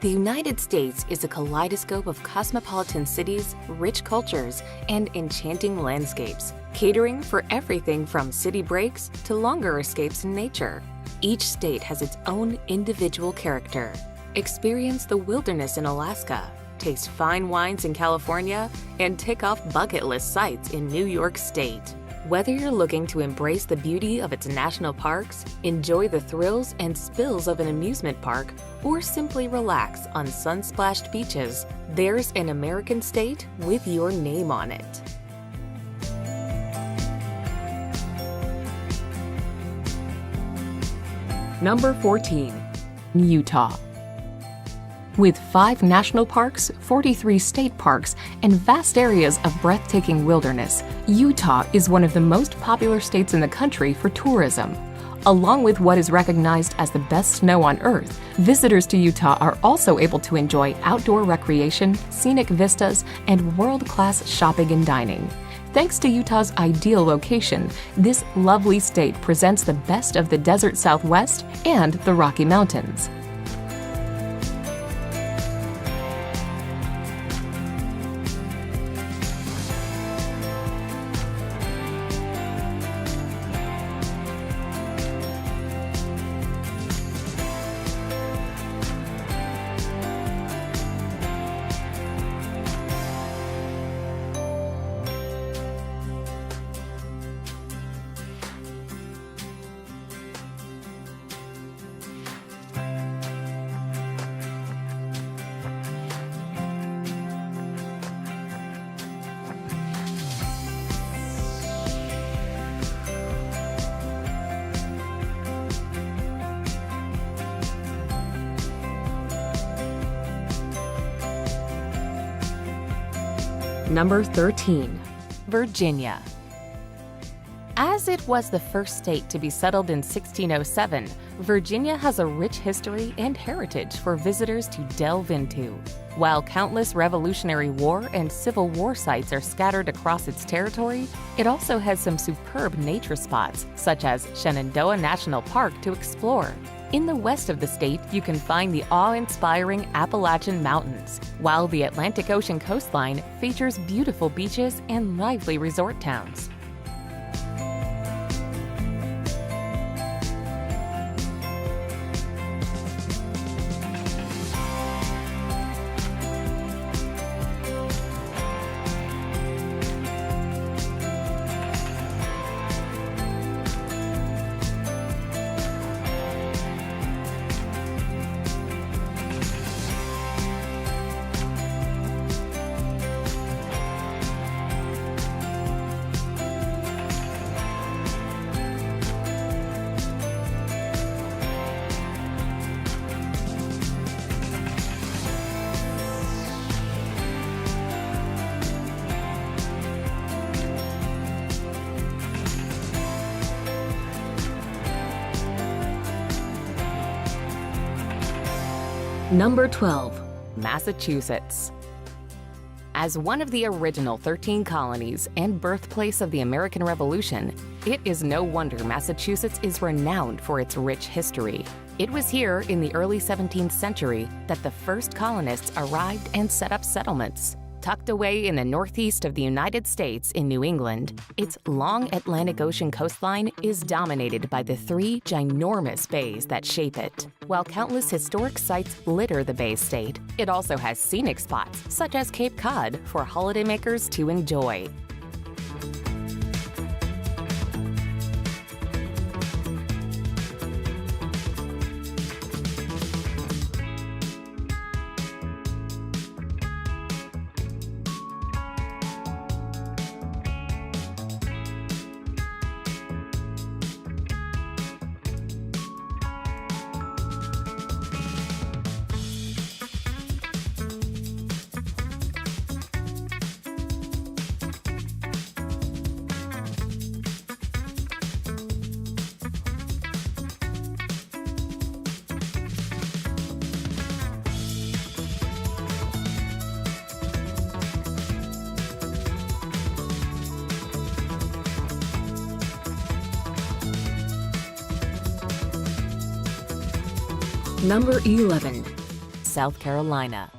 The United States is a kaleidoscope of cosmopolitan cities, rich cultures, and enchanting landscapes, catering for everything from city breaks to longer escapes in nature. Each state has its own individual character. Experience the wilderness in Alaska, taste fine wines in California, and tick off bucket list sites in New York State. Whether you're looking to embrace the beauty of its national parks, enjoy the thrills and spills of an amusement park, or simply relax on sun-splashed beaches, there's an American state with your name on it. Number 14. Utah. With 5 national parks, 43 state parks, and vast areas of breathtaking wilderness, Utah is one of the most popular states in the country for tourism. Along with what is recognized as the best snow on Earth, visitors to Utah are also able to enjoy outdoor recreation, scenic vistas, and world-class shopping and dining. Thanks to Utah's ideal location, this lovely state presents the best of the desert Southwest and the Rocky Mountains. Number 13. Virginia. As it was the first state to be settled in 1607, Virginia has a rich history and heritage for visitors to delve into. While countless Revolutionary War and Civil War sites are scattered across its territory, it also has some superb nature spots, such as Shenandoah National Park, to explore. In the west of the state, you can find the awe-inspiring Appalachian Mountains, while the Atlantic Ocean coastline features beautiful beaches and lively resort towns. Number 12. Massachusetts. As one of the original 13 colonies and birthplace of the American Revolution, it is no wonder Massachusetts is renowned for its rich history. It was here in the early 17th century that the first colonists arrived and set up settlements. Tucked away in the northeast of the United States in New England, its long Atlantic Ocean coastline is dominated by the 3 ginormous bays that shape it. While countless historic sites litter the Bay State, it also has scenic spots, such as Cape Cod, for holidaymakers to enjoy. Number 11. South Carolina.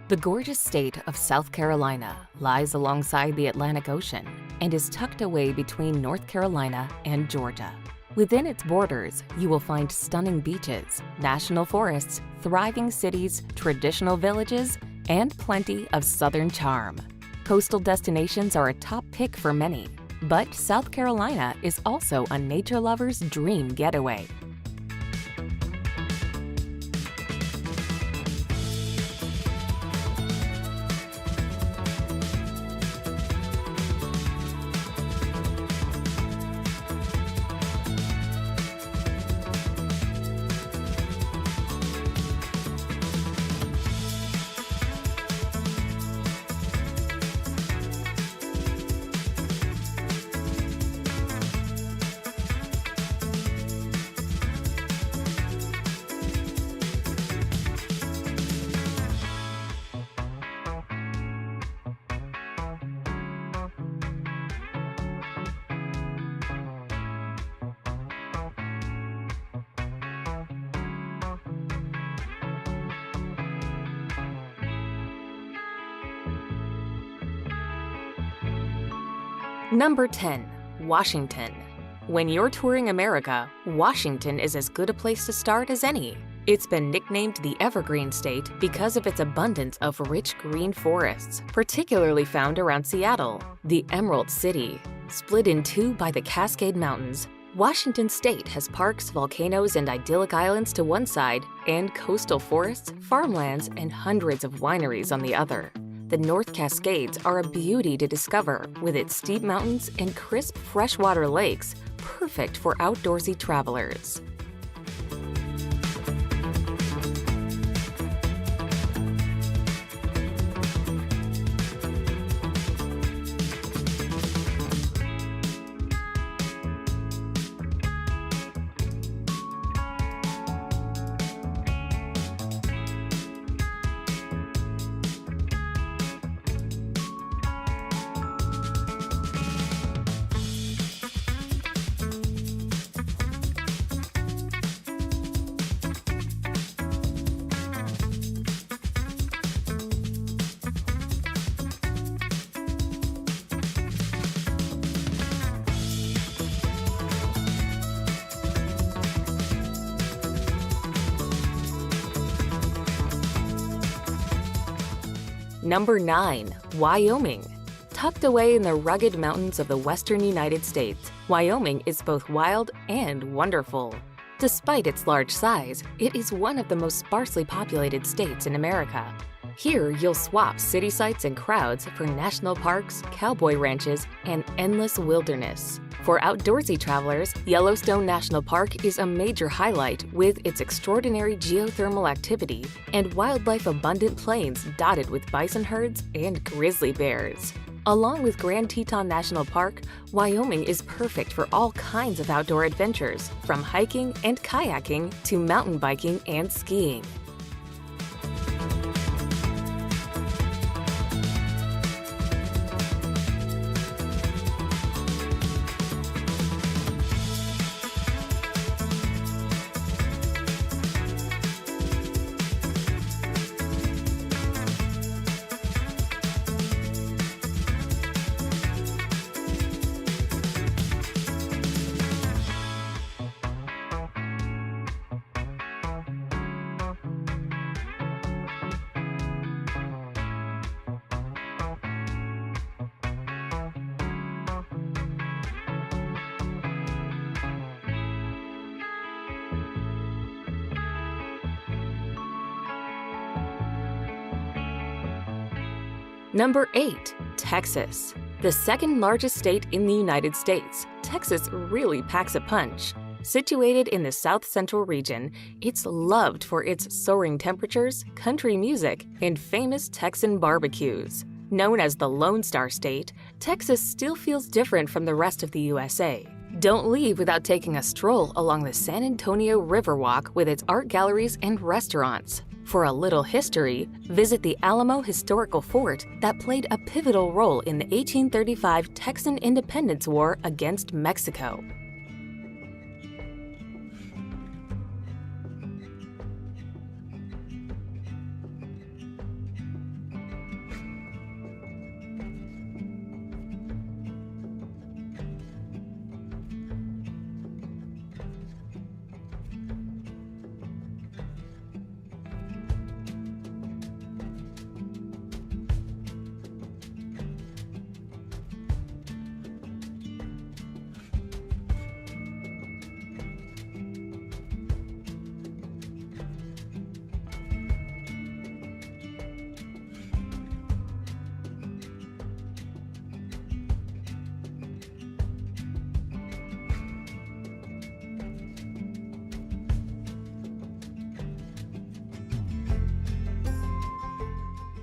The gorgeous state of South Carolina lies alongside the Atlantic Ocean and is tucked away between North Carolina and Georgia. Within its borders, you will find stunning beaches, national forests, thriving cities, traditional villages, and plenty of southern charm. Coastal destinations are a top pick for many, but South Carolina is also a nature lover's dream getaway. Number 10. Washington. When you're touring America, Washington is as good a place to start as any. It's been nicknamed the Evergreen State because of its abundance of rich green forests, particularly found around Seattle, the Emerald City. Split in two by the Cascade Mountains, Washington State has parks, volcanoes, and idyllic islands to one side, and coastal forests, farmlands, and hundreds of wineries on the other. The North Cascades are a beauty to discover, with its steep mountains and crisp freshwater lakes, perfect for outdoorsy travelers. Number 9. Wyoming. Tucked away in the rugged mountains of the western United States, Wyoming is both wild and wonderful. Despite its large size, it is one of the most sparsely populated states in America. Here, you'll swap city sites and crowds for national parks, cowboy ranches, and endless wilderness. For outdoorsy travelers, Yellowstone National Park is a major highlight with its extraordinary geothermal activity and wildlife-abundant plains dotted with bison herds and grizzly bears. Along with Grand Teton National Park, Wyoming is perfect for all kinds of outdoor adventures, from hiking and kayaking to mountain biking and skiing. Number 8. Texas. The second largest state in the United States, Texas really packs a punch. Situated in the south-central region, it's loved for its soaring temperatures, country music, and famous Texan barbecues. Known as the Lone Star State, Texas still feels different from the rest of the USA. Don't leave without taking a stroll along the San Antonio Riverwalk with its art galleries and restaurants. For a little history, visit the Alamo Historical Fort that played a pivotal role in the 1835 Texan Independence War against Mexico.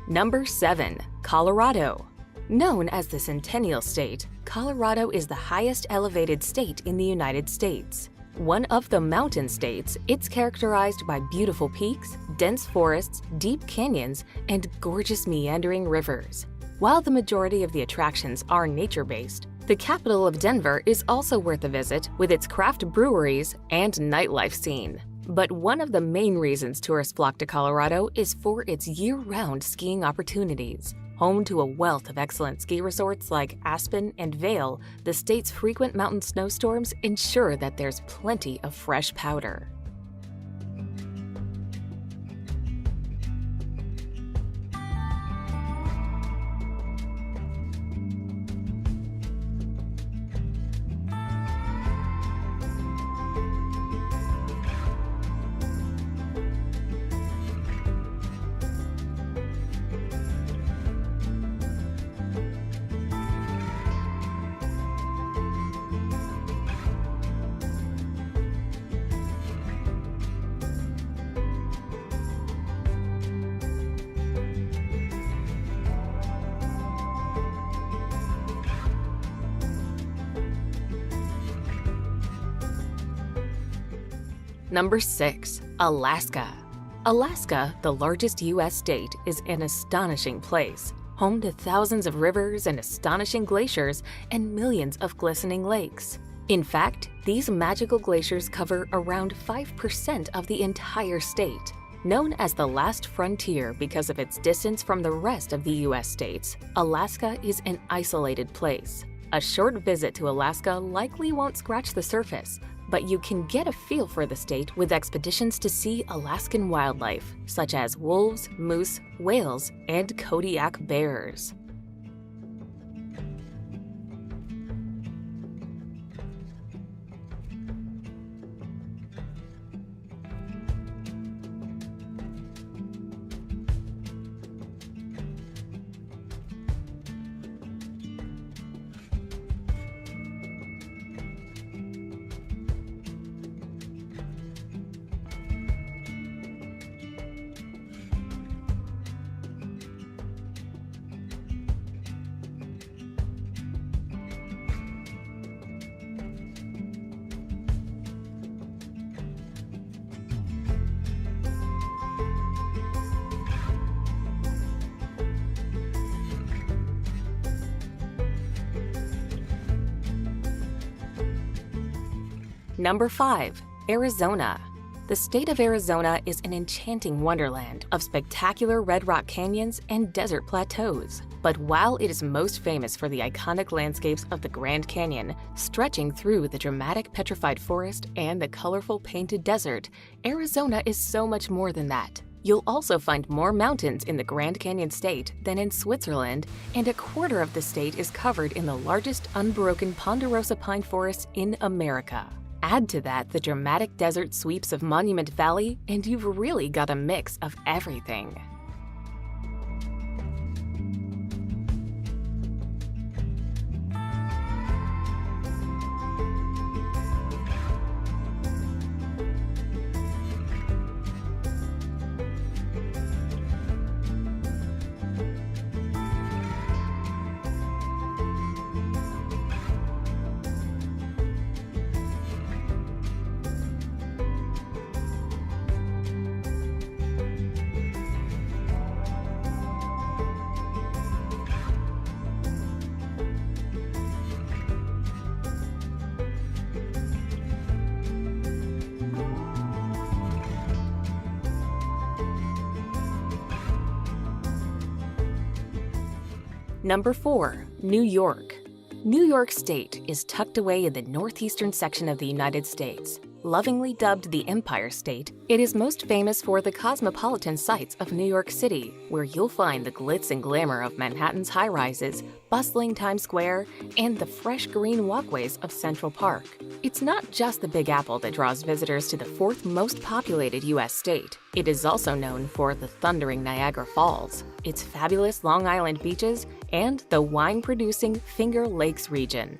Number 7. Colorado. Known as the Centennial State, Colorado is the highest elevated state in the United States. One of the mountain states, it's characterized by beautiful peaks, dense forests, deep canyons, and gorgeous meandering rivers. While the majority of the attractions are nature-based, the capital of Denver is also worth a visit with its craft breweries and nightlife scene. But one of the main reasons tourists flock to Colorado is for its year-round skiing opportunities. Home to a wealth of excellent ski resorts like Aspen and Vail, the state's frequent mountain snowstorms ensure that there's plenty of fresh powder. Number 6. Alaska. Alaska, the largest U.S. state, is an astonishing place, home to thousands of rivers and astonishing glaciers and millions of glistening lakes. In fact, these magical glaciers cover around 5% of the entire state. Known as the last frontier because of its distance from the rest of the U.S. states, Alaska is an isolated place. A short visit to Alaska likely won't scratch the surface, but you can get a feel for the state with expeditions to see Alaskan wildlife, such as wolves, moose, whales, and Kodiak bears. Number 5. Arizona. The state of Arizona is an enchanting wonderland of spectacular red rock canyons and desert plateaus. But while it is most famous for the iconic landscapes of the Grand Canyon, stretching through the dramatic petrified forest and the colorful painted desert, Arizona is so much more than that. You'll also find more mountains in the Grand Canyon state than in Switzerland, and a quarter of the state is covered in the largest unbroken ponderosa pine forest in America. Add to that the dramatic desert sweeps of Monument Valley, and you've really got a mix of everything. Number 4. New York. New York State is tucked away in the northeastern section of the United States. Lovingly dubbed the Empire State, it is most famous for the cosmopolitan sights of New York City, where you'll find the glitz and glamour of Manhattan's high-rises, bustling Times Square, and the fresh green walkways of Central Park. It's not just the Big Apple that draws visitors to the fourth most populated U.S. state. It is also known for the thundering Niagara Falls, its fabulous Long Island beaches, and the wine-producing Finger Lakes region.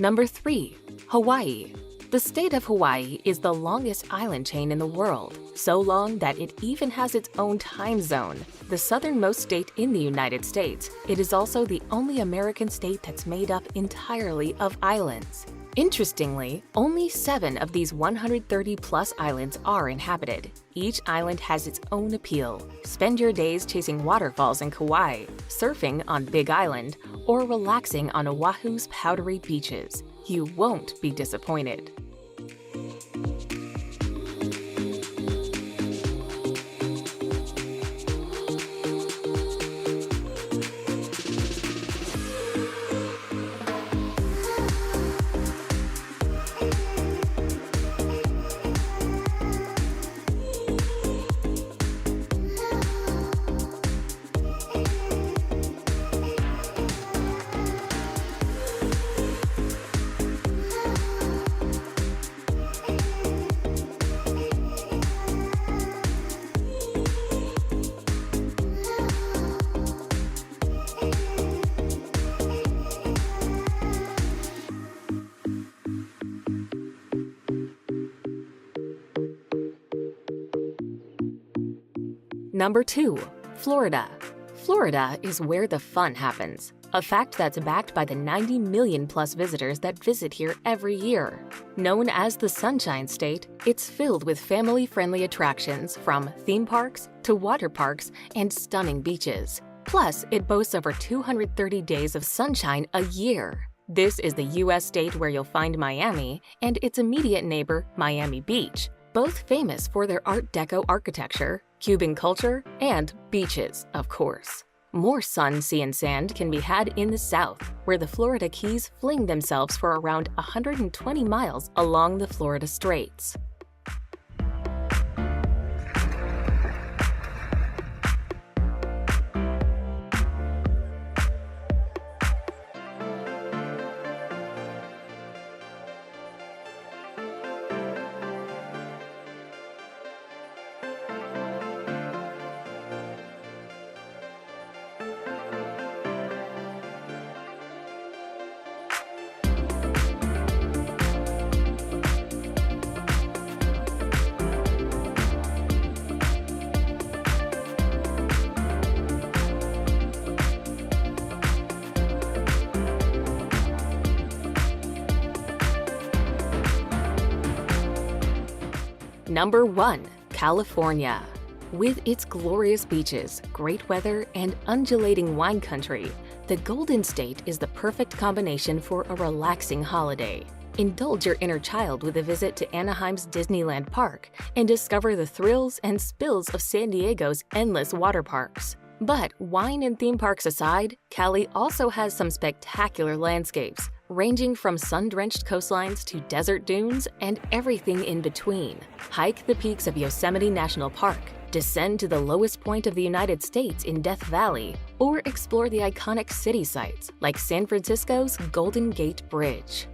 Number 3. Hawaii. The state of Hawaii is the longest island chain in the world, so long that it even has its own time zone. The southernmost state in the United States, it is also the only American state that's made up entirely of islands. Interestingly, only 7 of these 130-plus islands are inhabited. Each island has its own appeal. Spend your days chasing waterfalls in Kauai, surfing on Big Island, or relaxing on Oahu's powdery beaches. You won't be disappointed. Number 2. Florida. Florida is where the fun happens, a fact that's backed by the 90 million-plus visitors that visit here every year. Known as the Sunshine State, it's filled with family-friendly attractions from theme parks to water parks and stunning beaches. Plus, it boasts over 230 days of sunshine a year. This is the U.S. state where you'll find Miami and its immediate neighbor, Miami Beach, both famous for their Art Deco architecture, Cuban culture, and beaches, of course. More sun, sea, and sand can be had in the South, where the Florida Keys fling themselves for around 120 miles along the Florida Straits. Number 1. California. With its glorious beaches, great weather, and undulating wine country, the Golden State is the perfect combination for a relaxing holiday. Indulge your inner child with a visit to Anaheim's Disneyland Park and discover the thrills and spills of San Diego's endless water parks. But wine and theme parks aside, Cali also has some spectacular landscapes, ranging from sun-drenched coastlines to desert dunes and everything in between. Hike the peaks of Yosemite National Park, descend to the lowest point of the United States in Death Valley, or explore the iconic city sites like San Francisco's Golden Gate Bridge.